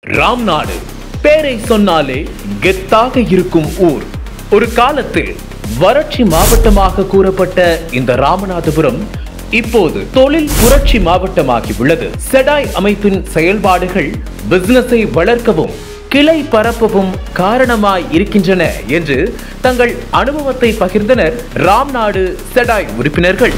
ராம்நாடு பேரை சொன்னாலே கெத்தாக இருக்கும் ஊர். ஒரு காலத்தில் வறட்சி மாவட்டமாக கூறப்பட்ட இந்த ராமநாதபுரம் இப்போது தொழில் புரட்சி மாவட்டமாகி உள்ளது. செடாய் அமைப்பின் செயல்பாடுகள் பிசினஸை வளர்க்கவும் கிளை பரப்பவும் காரணமாய் இருக்கின்றன என்று தங்கள் அனுபவத்தை பகிர்ந்தனர் ராம்நாடு செடாய் உறுப்பினர்கள்.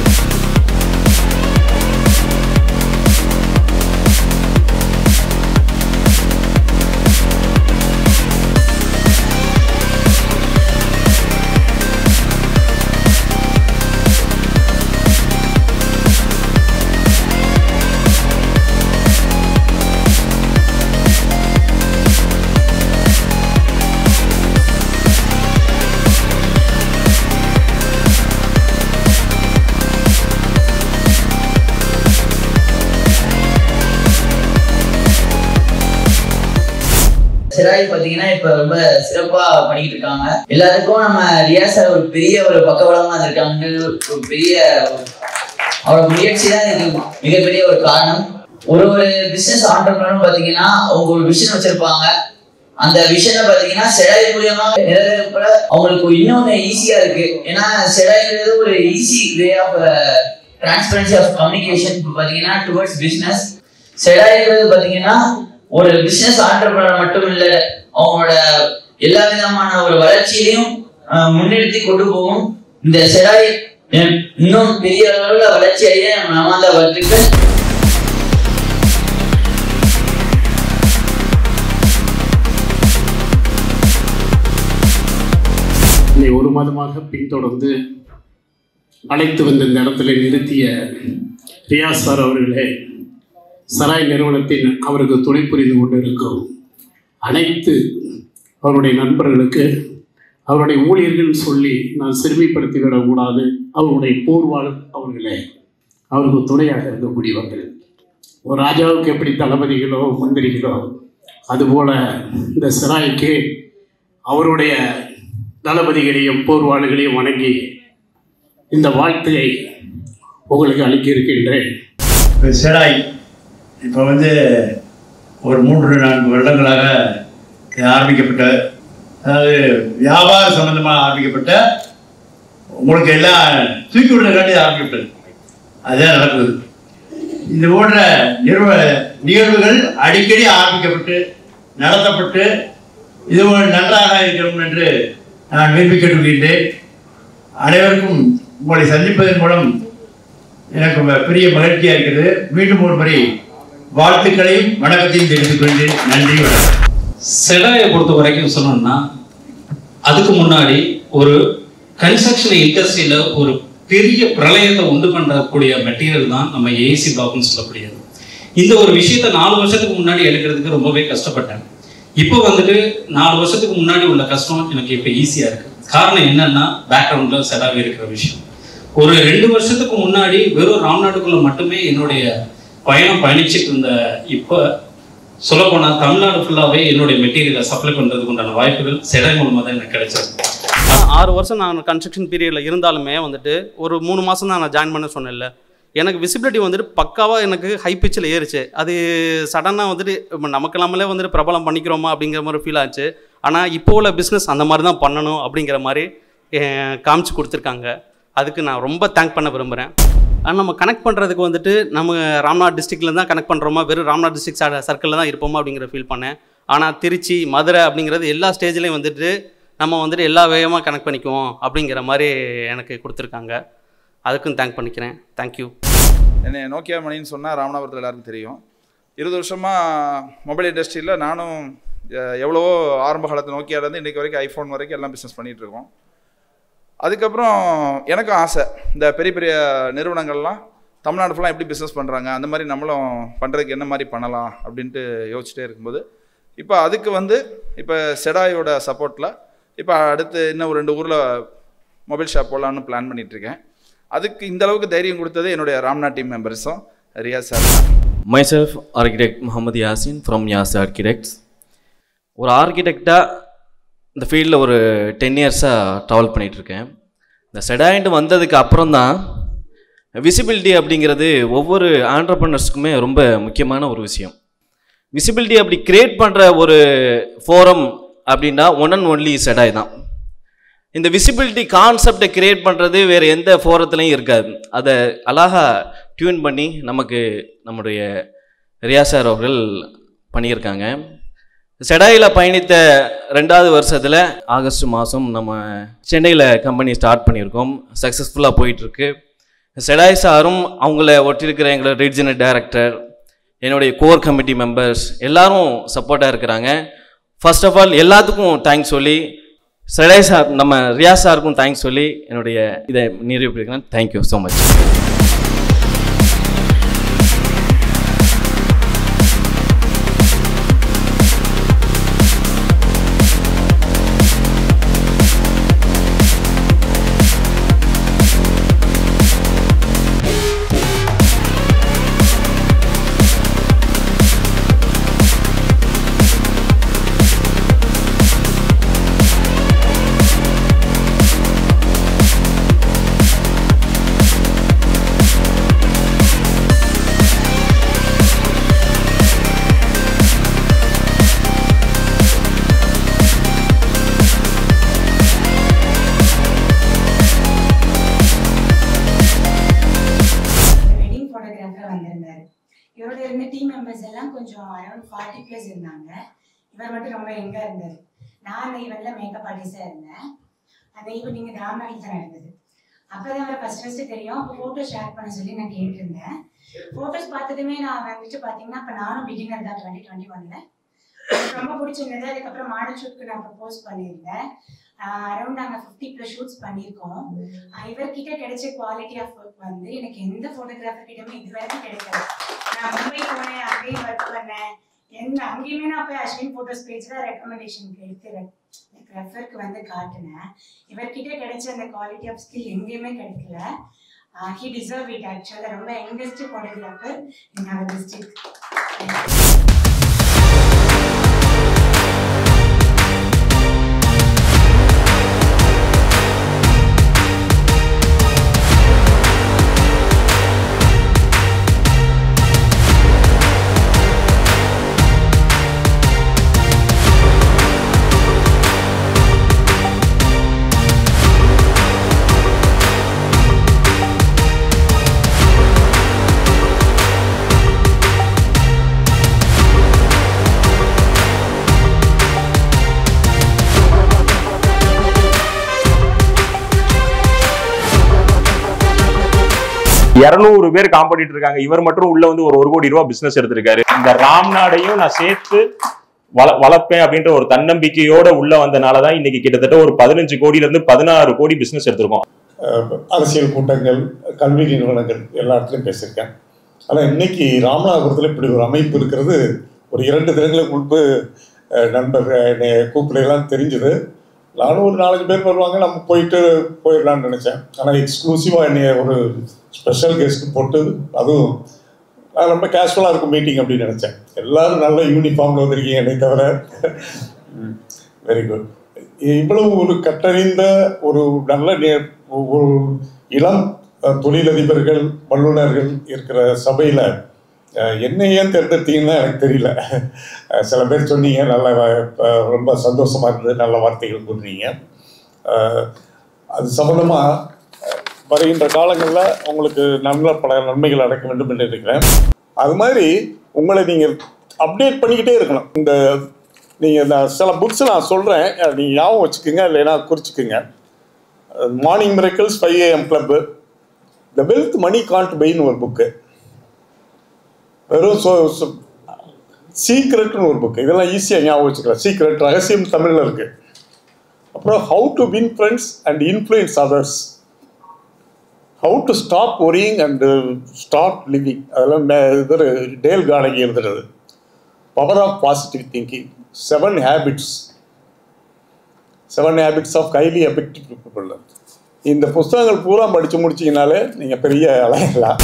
செடாய் பாத்தீங்கன்னா இப்ப ரொம்ப சிறப்பா பண்ணிட்டு இருக்காங்க. எல்லாருக்கும் நம்ம ரியாஸ் சார் ஒரு பெரிய ஒரு பக்கபலமா இருக்காங்க. ஒரு பெரிய அவரோட முயற்சி தான் இதுக்கு மிகப்பெரிய ஒரு காரணம். ஒரு பிசினஸ் ஆண்டர்பிரனரும் பாத்தீங்கன்னா அவங்க ஒரு விஷன் வச்சிருப்பாங்க. அந்த விஷனை பாத்தீங்கன்னா செடாய் மூலியமா நிறைவேற அவங்களுக்கு இன்னொன்னு ஈஸியா இருக்கு. ஏன்னா செடாய்ங்கிறது ஒரு easy way of transparency of communication. இப்போ பாத்தீங்கன்னா டுவர்ட்ஸ் பிசினஸ் செடாய்ங்கிறது பாத்தீங்கன்னா ஒரு பிசினஸ் ஆண்டர்பிரனர் மட்டும் இல்ல, அவங்களோட எல்லா விதமான ஒரு வளர்ச்சியிலையும் முன்னிறுத்தி கொண்டு போகும். இந்த செடாய் இன்னும் பெரிய அளவுல வளர்ச்சி அடைய நம்ம வாழ்த்துக்கள். ஒரு மாதமாக பின்தொடர்ந்து அழைத்து வந்த இந்த இடத்துல நிறுத்திய ரியாஸ் சார் அவர்களே, செடாய் நிறுவனத்தின் அவருக்கு துணை புரிந்து கொண்டிருக்கும் அனைத்து அவருடைய நண்பர்களுக்கு, அவருடைய ஊழியர்கள் சொல்லி நான் சிறுமைப்படுத்திவிடக்கூடாது, அவருடைய போர்வாளர் அவர்களே, அவருக்கு துணையாக இருக்கக்கூடியவர்கள். ஒரு ராஜாவுக்கு எப்படி தளபதிகளோ மந்திரிகளோ அதுபோல் இந்த செடாய்க்கு அவருடைய தளபதிகளையும் போர்வாளர்களையும் வணங்கி இந்த வாழ்த்தையை உங்களுக்கு அளிக்க இருக்கின்றேன். செடாய் இப்போ ஒரு 3-4 வருடங்களாக ஆரம்பிக்கப்பட்ட, அதாவது வியாபார சம்பந்தமாக ஆரம்பிக்கப்பட்ட, உங்களுக்கு எல்லாம் தூக்கி விடுறதுக்காண்டி ஆரம்பிக்கப்பட்டது. அதுதான் நடக்குது. இது போன்ற நிகழ்வுகள் அடிக்கடி ஆரம்பிக்கப்பட்டு நடத்தப்பட்டு இது நன்றாக இருக்கணும் என்று நான் விரும்பி கேட்டுக்கொள்கின்றேன். அனைவருக்கும் உங்களை சந்திப்பதன் மூலம் எனக்கு பெரிய மகிழ்ச்சியாக இருக்கிறது. மீண்டும் ஒரு முறை வாழ்த்துக்களையும் வணக்கத்தையும் தெரிவித்துக் கொள்கிறேன். நன்றி, வணக்கம். செடாயை பொறுத்த வரைக்கும் சொன்னோம்னா, அதுக்கு முன்னாடி ஒரு கன்ஸ்ட்ரக்ஷன் இண்டஸ்ட்ரியில ஒரு பெரிய பிரளயத்தை உண்டு பண்ணக்கூடிய மெட்டீரியல் தான் நம்ம ஏசி பிளாக்னு சொல்லக்கூடியது. இந்த ஒரு விஷயத்த 4 வருஷத்துக்கு முன்னாடி எடுக்கிறதுக்கு ரொம்பவே கஷ்டப்பட்டேன். இப்போ 4 வருஷத்துக்கு முன்னாடி உள்ள கஷ்டம் எனக்கு இப்போ ஈஸியா இருக்கு. காரணம் என்னன்னா, பேக்ரவுண்ட்ல செடாவே இருக்கிற விஷயம். ஒரு 2 வருஷத்துக்கு முன்னாடி வெறும் ராம்நாடுக்குள்ள மட்டுமே என்னுடைய பயணிச்சுட்டு இருந்த, இப்போ சொல்ல போனா தமிழ்நாடு ஃபுல்லாவே என்னுடைய மெட்டீரியலை சப்ளை பண்றதுக்கு உண்டான வாய்ப்புகள் செடாய் மூலமா தான் எனக்கு கிடைச்சது. 6 வருஷம் நான் கன்ஸ்ட்ரக்ஷன் பீரியட்ல இருந்தாலுமே ஒரு 3 மாசம் தான் நான் ஜாயின் பண்ண சொன்னேன்ல, எனக்கு விசிபிலிட்டி பக்காவாக எனக்கு ஹை பிச்சில் ஏறிச்சு. அது சடனாக நமக்கு நம்மளே பிரபலம் பண்ணிக்கிறோமா அப்படிங்கிற மாதிரி ஃபீல் ஆச்சு. ஆனால் இப்போ உள்ள பிஸ்னஸ் அந்த மாதிரி தான் பண்ணணும் அப்படிங்கிற மாதிரி காமிச்சு கொடுத்துருக்காங்க. அதுக்கு நான் ரொம்ப தேங்க் பண்ண விரும்புகிறேன். ஆனால் நம்ம கனெக்ட் பண்ணுறதுக்கு நம்ம ராம்நாத் டிஸ்ட்ரிக்ட்லேருந்து தான் கனெக்ட் பண்ணுறோமா, வெறும் ராம்நாத் டிஸ்ட்ரிக்ட் சர்க்கிளில் தான் இருப்போமா அப்படிங்கிற ஃபீல் பண்ணேன். ஆனால் திருச்சி, மதுரை அப்படிங்கிறது எல்லா ஸ்டேஜ்லேயும் நம்ம எல்லா வேகமாக கனெக்ட் பண்ணிக்குவோம் அப்படிங்கிற மாதிரி எனக்கு கொடுத்துருக்காங்க. அதுக்கும் தேங்க் பண்ணிக்கிறேன். தேங்க்யூ. என்னை நோக்கியா மணின்னு சொன்னால் ராமநாதபுரத்தில் எல்லாருக்கும் தெரியும். 20 வருஷமாக மொபைல் இண்டஸ்ட்ரியில் நானும் எவ்வளவோ ஆரம்ப காலத்து நோக்கியாலேருந்து இன்றைக்கி வரைக்கும் ஐஃபோன் வரைக்கும் எல்லாம் பிஸ்னஸ் பண்ணிகிட்ருக்கோம். அதுக்கப்புறம் எனக்கும் ஆசை, இந்த பெரிய பெரிய நிறுவனங்கள்லாம் தமிழ்நாடு ஃபுல்லாக எப்படி பிஸ்னஸ் பண்ணுறாங்க, அந்த மாதிரி நம்மளும் பண்ணுறதுக்கு என்ன மாதிரி பண்ணலாம் அப்படின்ட்டு யோசிச்சுட்டே இருக்கும்போது, இப்போ அதுக்கு இப்போ செடாயோட சப்போர்ட்டில் இப்போ அடுத்து இன்னும் ஒரு 2 ஊரில் மொபைல் ஷாப் போடலான்னு பிளான் பண்ணிகிட்ருக்கேன். அதுக்கு இந்த அளவுக்கு தைரியம் கொடுத்தது என்னுடைய ராம்நாத் டீம் மெம்பர்ஸும் Riyaz sir. Myself, architect Muhammad Yasin from Yas Architects. ஒரு ஆர்கிடெக்டாக இந்த ஃபீல்டில் ஒரு 10 இயர்ஸாக ட்ராவல் பண்ணிகிட்ருக்கேன். இந்த செடாயின்ட்டு வந்ததுக்கு அப்புறம் தான் விசிபிலிட்டி அப்படிங்கிறது ஒவ்வொரு ஆண்டர்ப்ரனர்ஸ்க்குமே ரொம்ப முக்கியமான ஒரு விஷயம். விசிபிலிட்டி அப்படி கிரியேட் பண்ணுற ஒரு ஃபோரம் அப்படின்னா ஒன் அண்ட் ஒன்லி செடாய் தான். இந்த விசிபிலிட்டி கான்செப்டை கிரியேட் பண்ணுறது வேறு எந்த ஃபோரத்துலையும் இருக்காது. அதை அழகாக டியூன் பண்ணி நமக்கு நம்முடைய ரியாஸ் சார் அவர்கள் பண்ணியிருக்காங்க. செடாயில் பயணித்த 2வது வருஷத்தில் ஆகஸ்ட் மாதம் நம்ம சென்னையில் கம்பெனி ஸ்டார்ட் பண்ணியிருக்கோம். சக்ஸஸ்ஃபுல்லாக போயிட்டுருக்கு. செடாய் சாரும் அவங்கள ஒட்டியிருக்கிற எங்களோட ரீஜனல் டைரக்டர், என்னுடைய கோர் கமிட்டி மெம்பர்ஸ் எல்லாரும் சப்போர்ட்டாக இருக்கிறாங்க. ஃபர்ஸ்ட் ஆஃப் ஆல் எல்லாத்துக்கும் தேங்க்ஸ் சொல்லி, செடாய் சார் நம்ம ரியாஸ் சாருக்கும் தேங்க்ஸ் சொல்லி என்னுடைய இதை நிறைவு பண்ணிக்கிறேன். Thank you so much. இவரோட இருந்த டீம் மெம்பர்ஸ் எல்லாம் கொஞ்சம் அரௌண்ட் 40+ இருந்தாங்க. இவர் மட்டும் ரொம்ப யங்கா இருந்தார். நான் அந்த ஈவெண்ட்ல மேக்கப் ஆர்டிஸ்டா இருந்தேன். அந்த ஈவெண்ட் இங்கே ராம்நாட்டில் தான் நடந்தது. அப்போதான் அவரை ஃபர்ஸ்ட் தெரியும். அப்போ ஃபோட்டோ ஷேர் பண்ண சொல்லி நான் கேட்டிருந்தேன். ஃபோட்டோஸ் பார்த்ததுமே நான் வந்துட்டு பார்த்தீங்கன்னா அப்போ நானும் பிகினர் தான் 2021. ரொம்ப பிடிச்சிருந்தது. அதுக்கப்புறம் மாடல் ஷூட்க்கு நான் ப்ரப்போஸ் பண்ணியிருந்தேன். அரௌண்ட் நாங்கள் 50+ ஷூட்ஸ் பண்ணியிருக்கோம். இவர்கிட்ட கிடைச்ச குவாலிட்டி ஆஃப் ஒர்க் வந்து எனக்கு எந்த ஃபோட்டோகிராஃபர் கிட்டமே இது வரைக்கும் கிடைக்காது. நான் மும்பை போனேன், அங்கேயும் ஒர்க் பண்ணேன். அங்கேயுமே நான் போய் அஸ்வின் ஃபோட்டோஸ் பேஜ் தான் ரெக்கமெண்டேஷனுக்கு எடுத்து ரெஃபருக்கு வந்து காட்டினேன். இவர்கிட்ட கிடைச்ச அந்த குவாலிட்டி ஆஃப் ஸ்கில் எங்கேயுமே கிடைக்கல. He deserve it. ஆக்சுவலாக ரொம்ப யங்கஸ்ட் ஃபோட்டோகிராஃபர் இன் அவர் டிஸ்ட்ரிக்ட். பேர் காம்படிட்டர் இருக்காங்க. இவர் மட்டும் உள்ள வந்து ஒரு 1 கோடி ரூபாய் பிசினஸ் எடுத்திருக்காரு. இந்த ராம்நாடையும் நான் சேர்த்து வளர்ப்பேன் அப்படின்ற ஒரு தன்னம்பிக்கையோட உள்ள வந்தனாலதான் இன்னைக்கு கிட்டத்தட்ட ஒரு 15 கோடியில இருந்து 16 கோடி பிசினஸ் எடுத்திருக்கோம். அரசியல் கூட்டங்கள், கல்வி நிறுவனங்கள் எல்லா இடத்துலையும் பேசியிருக்கேன். ஆனால் இன்னைக்கு ராமநாதபுரத்தில் இப்படி ஒரு அமைப்பு இருக்கிறது ஒரு 2 தினங்களுக்கு முன்பு நண்பர் என்னை கூப்பிடலாம் தெரிஞ்சது. நானும் ஒரு 4-5 பேர் வருவாங்க, நம்ம போயிடலான்னு நினச்சேன். ஆனால் எக்ஸ்க்ளூசிவாக என்னை ஒரு ஸ்பெஷல் கெஸ்ட் போட்டு, அதுவும் நான் ரொம்ப கேஷுவலாக இருக்கும் மீட்டிங் அப்படின்னு நினச்சேன். எல்லோரும் நல்ல யூனிஃபார்மில் வந்திருக்கீங்க என்னை தவிர. Very good. இவ்வளவு ஒரு கற்றறிந்த ஒரு நல்ல ஒரு இளம் தொழிலதிபர்கள், வல்லுநர்கள் இருக்கிற சபையில் என்ன ஏன் தேர்ந்தெடுத்தீங்கன்னா எனக்கு தெரியல. சில பேர் சொன்னீங்க, நல்ல ரொம்ப சந்தோஷமாக இருந்தது, நல்ல வார்த்தைகள் கூறினீங்க. அது சம்பந்தமாக வருகின்ற காலங்களில் உங்களுக்கு நல்ல பல நன்மைகள் அடைக்க வேண்டும் என்று இருக்கிறேன். அது மாதிரி உங்களை நீங்கள் அப்டேட் பண்ணிக்கிட்டே இருக்கணும். நீங்கள் சில புக்ஸ் நான் சொல்கிறேன், நீங்கள் ஞாபகம் வச்சுக்கோங்க, இல்லைன்னா குறிச்சிக்கோங்க. Morning miracles, 5 AM club, the wealth money can't பைன்னு ஒரு புக்கு, வெறும் சீக்ரெட்னு ஒரு புக்கு. இதெல்லாம் ஈஸியாக ஞாபகம் வச்சுக்கலாம். சீக்ரெட், ரகசியம் தமிழில் இருக்குது. அப்புறம் how to win friends and influence others, how to stop worrying and start living, அதெல்லாம் டேல் கார்னகி எழுதுறது. Power of positive thinking, 7 habits of highly effective people. இந்த புத்தகங்கள் பூரா படித்து முடிச்சிங்கனாலே நீங்கள் பெரிய அலையலாம்.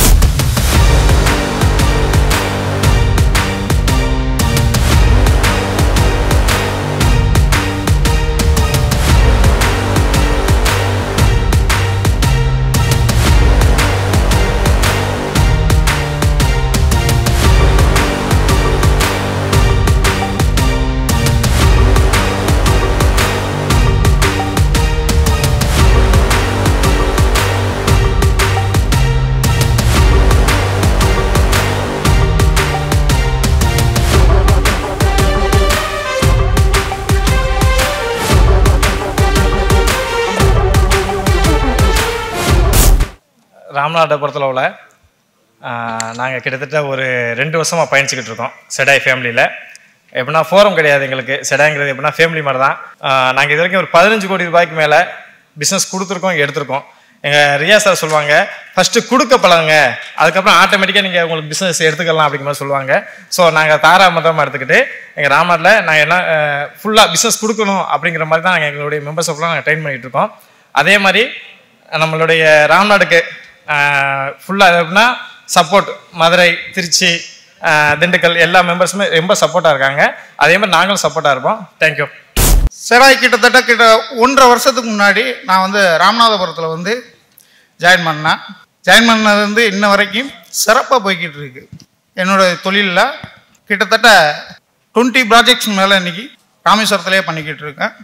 ராமநாதபுரத்தில் உள்ள நாங்கள் கிட்டத்தட்ட ஒரு 2 வருஷமாக பயணிச்சுக்கிட்டு இருக்கோம் செடாய் ஃபேமிலியில். எப்படின்னா ஃபோரம் கிடையாது எங்களுக்கு. செடாய்ங்கிறது எப்படின்னா ஃபேமிலி மாதிரி தான். நாங்கள் இது வரைக்கும் ஒரு 15 கோடி ரூபாய்க்கு மேலே பிஸ்னஸ் கொடுத்துருக்கோம், எடுத்திருக்கோம். எங்கள் ரியா சார் சொல்லுவாங்க, ஃபஸ்ட்டு கொடுக்க பழகுங்க, அதுக்கப்புறம் ஆட்டோமேட்டிக்காக நீங்கள் உங்களுக்கு பிஸ்னஸ் எடுத்துக்கலாம் அப்படிங்கிற மாதிரி சொல்லுவாங்க. ஸோ நாங்கள் தாராமதமாக எடுத்துக்கிட்டு எங்கள் ராமநாட்டில் நாங்கள் என்ன ஃபுல்லாக பிஸ்னஸ் கொடுக்கணும் அப்படிங்கிற மாதிரி தான் நாங்கள் எங்களுடைய மெம்பர்ஷிப்லாம் நாங்கள் ட்ரெயின் பண்ணிகிட்டு இருக்கோம். அதே மாதிரி நம்மளுடைய ராமநாடுக்கு ஃபுல்லாக எப்படின்னா சப்போர்ட் மதுரை, திருச்சி, திண்டுக்கல் எல்லா மெம்பர்ஸுமே ரொம்ப சப்போர்ட்டாக இருக்காங்க. அதே மாதிரி நாங்களும் சப்போர்ட்டாக இருப்போம். தேங்க்யூ. செடாய் கிட்டத்தட்ட 1.5 வருஷத்துக்கு முன்னாடி நான் வந்து ராமநாதபுரத்தில் ஜாயின் பண்ணேன். ஜாயின் பண்ணது இன்ன வரைக்கும் சிறப்பாக போய்கிட்டு இருக்கு. என்னோடய தொழிலில் கிட்டத்தட்ட 20 ப்ராஜெக்ட்ஸ் மேலே இன்றைக்கி ராமேஸ்வரத்திலே பண்ணிக்கிட்டு இருக்கேன்.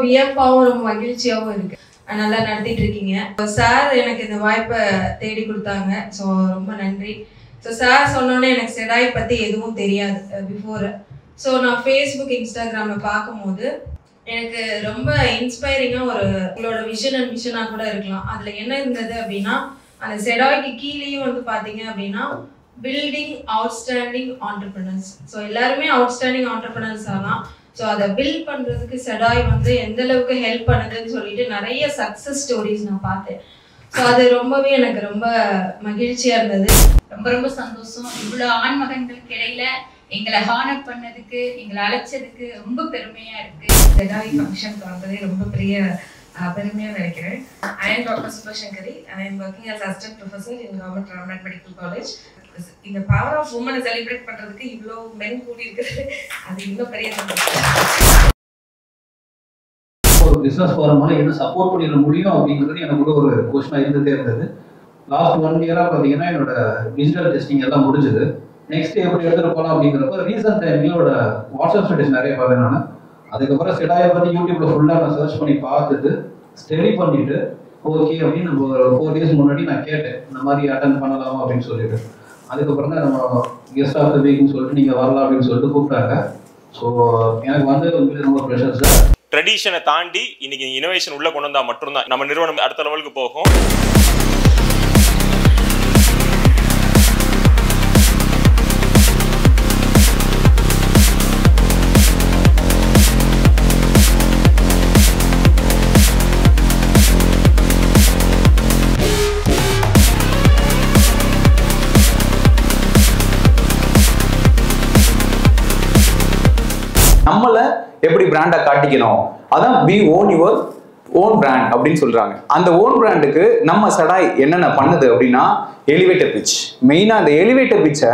வியப்பாகவும் ரொம்ப மகிழ்ச்சியாகவும் இருக்கு. நல்லா நடத்திட்டு இருக்கீங்க. சார் எனக்கு இந்த வாய்ப்பை தேடி கொடுத்தாங்க. ஸோ ரொம்ப நன்றி. ஸோ சார் சொன்னோன்னே எனக்கு செடாய் பற்றி எதுவும் தெரியாது பிஃபோர். ஸோ நான் ஃபேஸ்புக், இன்ஸ்டாகிராமில் பார்க்கும்போது எனக்கு ரொம்ப இன்ஸ்பைரிங்காக உங்களோட விஷன் அண்ட் மிஷனாக கூட இருக்கலாம். அதில் என்ன இருந்தது அப்படின்னா, அந்த செடாய்க்கு கீழேயும் பார்த்தீங்க அப்படின்னா பில்டிங் அவுட்ஸ்டாண்டிங் ஆண்டர்பிரினர்ஸ். ஸோ எல்லாருமே அவுட்ஸ்டாண்டிங் ஆண்டர்பிரினர்ஸ் ஆகலாம். ஸோ அதை பில்ட் பண்ணுறதுக்கு செடாய் எந்த அளவுக்கு ஹெல்ப் பண்ணுதுன்னு சொல்லிட்டு நிறைய சக்ஸஸ் ஸ்டோரிஸ் நான் பார்த்தேன். ஸோ அது ரொம்பவே எனக்கு ரொம்ப மகிழ்ச்சியாக இருந்தது. ரொம்ப ரொம்ப சந்தோஷம். இவ்வளோ ஆண்மகன்களுக்கு இடையில எங்களை ஹானர் பண்ணதுக்கு, எங்களை அழைச்சதுக்கு ரொம்ப பெருமையாக இருக்குது. செடாய் ஃபங்க்ஷனுக்கு வந்ததே ரொம்ப பெரிய பெருமையாக நினைக்கிறேன். I am Dr. Subhashankari and I am working as assistant professor in Government Ramnad Medical College. இந்த பவர் ஆஃப் உமனை செலிப்ரேட் பண்றதுக்கு இவ்வளோ மென் கூடி இருக்குது, அது இன்னும் பெரிய ஒரு பிஸ்னஸ் போகிறனால என்ன சப்போர்ட் பண்ணிட முடியும் அப்படிங்கிறது எனக்கு கூட ஒரு கொஸ்டினாக இருந்துகிட்டே இருந்தது. லாஸ்ட் 1 இயராக பார்த்தீங்கன்னா என்னோட டிஜிட்டல் டெஸ்டிங் எல்லாம் முடிஞ்சது. நெக்ஸ்ட் எப்படி எடுத்துகிட்டு போகலாம் அப்படிங்கிறப்ப ரீசன்ட் டைம்களோட வாட்ஸ்அப் ஸ்டேட்டஸ் நிறைய பார்த்தேன் நான். அதுக்கப்புறம் செடாயை பற்றி யூடியூப்ல ஃபுல்லாக நான் சர்ச் பண்ணி பார்த்துட்டு ஸ்டடி பண்ணிட்டு ஓகே அப்படின்னு நம்ம ஒரு 4 டேஸ் முன்னாடி நான் கேட்டேன், இந்த மாதிரி அட்டன் பண்ணலாமா அப்படின்னு சொல்லிட்டு. அதுக்கப்புறம் தான் நம்ம கெஸ்ட் ஆஃப் த வீக்னு சொல்லிட்டு நீங்கள் வரலாம் அப்படின்னு சொல்லிட்டு கூப்பிட்டாங்க. ஸோ எனக்கு உங்களுக்கு ரொம்ப ப்ரெஷர் சார். ட்ரெடிஷனை தாண்டி இன்னைக்கு இனோவேஷன் உள்ள கொண்டு வந்தால் மட்டும்தான் நம்ம நிறுவனம் அடுத்த லெவலுக்கு போகும். நம்மளை எப்படி பிராண்டா காட்டிக்கணும், அதான் we own your own brand அப்படின்னு சொல்றாங்க. அந்த ஓன் பிராண்டுக்கு நம்ம செடாய் என்னென்ன பண்ணுது அப்படின்னா எலிவேட்டர் பிட்ச். மெயினா அந்த எலிவேட்டர் பிட்சை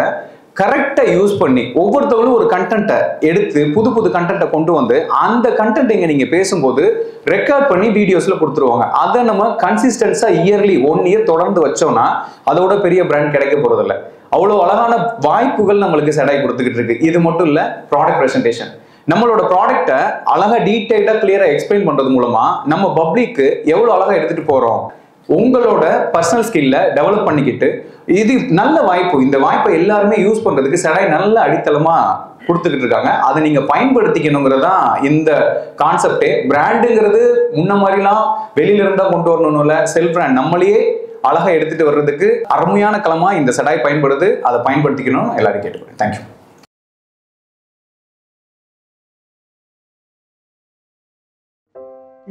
கரெக்டா யூஸ் பண்ணி ஒவ்வொருத்தவங்களும் ஒரு கண்டென்ட்டை எடுத்து புது கண்டென்ட்டை கொண்டு வந்து அந்த கண்டென்ட் இங்க நீங்க பேசும்போது ரெக்கார்ட் பண்ணி வீடியோஸ்ல கொடுத்துருவாங்க. அதை நம்ம கன்சிஸ்டன்ஸா இயர்லி 1 இயர் தொடர்ந்து வச்சோம்னா அதோட பெரிய பிராண்ட் கிடைக்க போறதில்லை. அவ்வளோ அழகான வாய்ப்புகள் நம்மளுக்கு செடாய் கொடுத்துக்கிட்டு இருக்கு. இது மட்டும் இல்ல, ப்ராடக்ட் பிரசன்டேஷன். நம்மளோட ப்ராடக்டை அழகா டீடைல்டா கிளியரா எக்ஸ்பிளைன் பண்றது மூலமா நம்ம பப்ளிக்கு எவ்வளவு அழகா எடுத்துட்டு போறோம். உங்களோட பர்சனல் ஸ்கில்ல டெவலப் பண்ணிக்கிட்டு இது நல்ல வாய்ப்பு. இந்த வாய்ப்பை எல்லாருமே யூஸ் பண்றதுக்கு செடாய் நல்ல அடித்தளமா கொடுத்துக்கிட்டு இருக்காங்க. அதை நீங்க பயன்படுத்திக்கணுங்கிறதான் இந்த கான்செப்டே. பிராண்டுங்கிறது முன்ன மாதிரிலாம் வெளியில இருந்தா கொண்டு வரணும்னு இல்ல, செல்ஃப் பிராண்ட் நம்மளையே அழகா எடுத்துட்டு வர்றதுக்கு அருமையான களமா இந்த செடாய் பயன்படுது. அதை பயன்படுத்திக்கணும்னு எல்லாரும் கேட்டுக்கிறேன். தேங்க்யூ.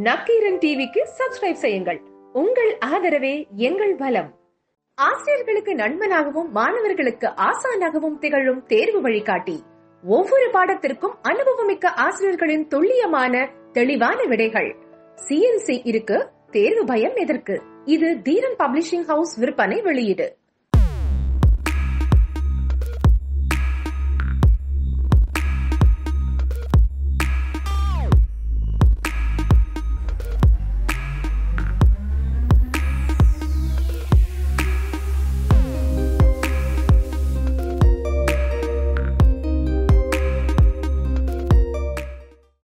நக்கீரன் டிவிக்கு சப்ஸ்கிரைப் செய்யுங்கள். உங்கள் ஆதரவே எங்கள் பலம். ஆசிரியர்களுக்கு நண்பனாகவும் மாணவர்களுக்கு ஆசானாகவும் திகழும் தேர்வு வழிகாட்டி. ஒவ்வொரு பாடத்திற்கும் அனுபவமிக்க ஆசிரியர்களின் துல்லியமான தெளிவான விடைகள். CNC இருக்கு, தேர்வு பயம் எதற்கு? இது தீரன் பப்ளிஷிங் ஹவுஸ் விற்பனை வெளியீடு.